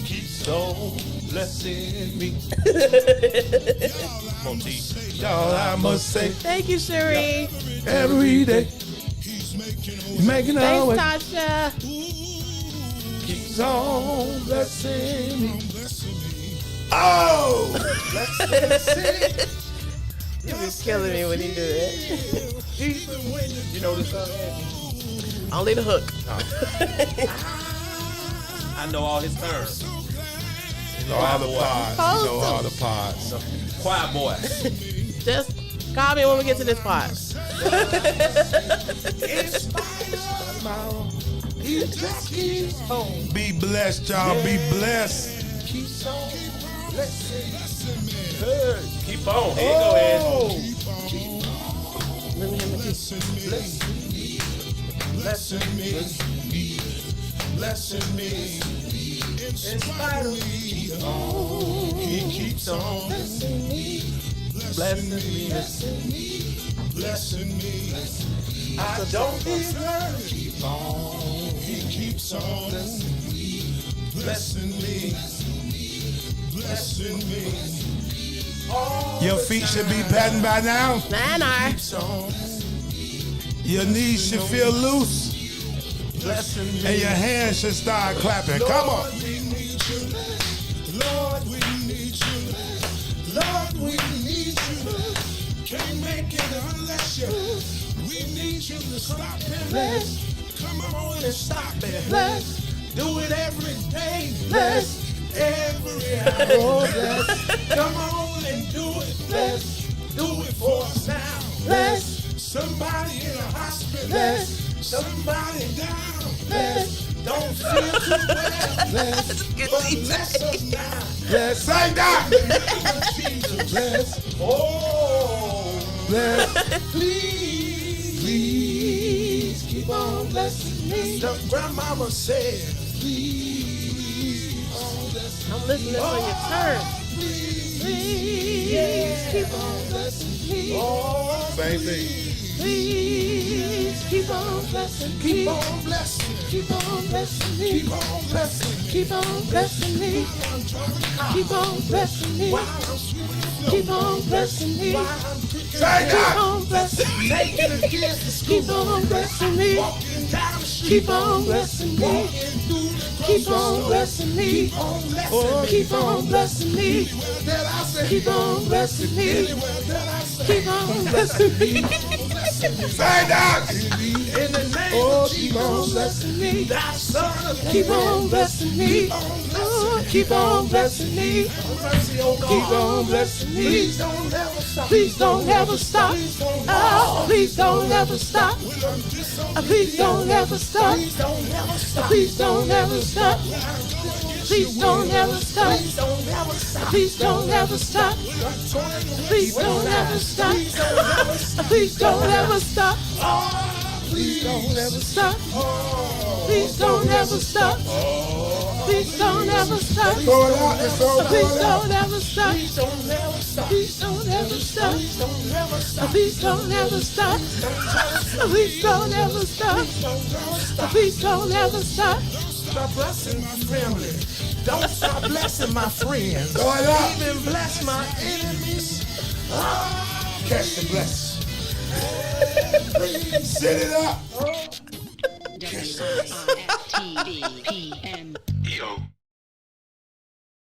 keeps So blessing me. Y'all, I must say, Thank you, Cherie. every day, making our way, Thanks, Tasha. keeps on blessing me. Oh! He was killing me when he did it. You know this song? Only the hook. I know all his terms. You know all the pods. You know all the pods. Choir boy. Just call me when we get to this part. Be blessed, y'all. Be blessed. Keep on. Here you go, Ed. Let me hear my teeth. blessing me. In spite of me, he keeps on blessing me. Blessing me. I don't deserve it. He keeps on blessing me. Blessing me. Your feet should be patting by now. Nanar. Your knees should feel loose. And your hands should start clapping. Come on. Lord, we need you. Lord, we need you. Can't make it unless you. We need you to stop and bless. Come on and stop it. Bless. Do it every day. Bless. Every hour. Bless. Come on and do it. Bless. Do it for us now. Bless. Somebody in a hospital. Bless. Somebody down. Bless. Don't feel too well. Bless. But bless us now. Bless. Say that. Jesus. Bless. Oh. Bless. Please keep on blessing me. The grandmama said, please keep on blessing me. I'm listening for your turn. Please keep on blessing me. Oh, Same thing. Please keep on blessing me. keep on blessing. Keep on blessing me. Keep on blessing. Keep on blessing me. Keep on blessing me. Keep on blessing me. Say Keep that. on blessing me. Taking the kids to school. Keep on blessing me. Walking down the street. Keep on blessing me. Walking through the Keep on blessing me. Keep on blessing me. Keep on blessing me. That I say. Keep on blessing me. Anywhere that I say. Keep on blessing me. Say that. In the name Oh, of keep Jesus. on blessing me. Thy son of Keep on blessing me. Oh, keep on blessing me. mercy, oh God. Keep on blessing me. Please don't ever stop. Please don't ever stop. Oh, please don't ever stop. Please don't ever stop. Please don't ever stop. Please don't ever stop. Please don't ever stop. Please don't ever stop. Please don't ever stop. Please don't ever stop. Please don't ever stop. Please don't ever stop. Please don't ever stop. Please don't ever stop. Throw it out, it's all Please going out. don't ever stop. Please don't never stop. Please don't ever stop. Please don't never stop. Please don't ever stop. Please don't ever stop. Please don't ever stop. Stop blessing my family. Don't stop blessing my friends. Throw it out. Even bless my enemies. Catch the blessing. Set it up. WIIFTV PM. Yo,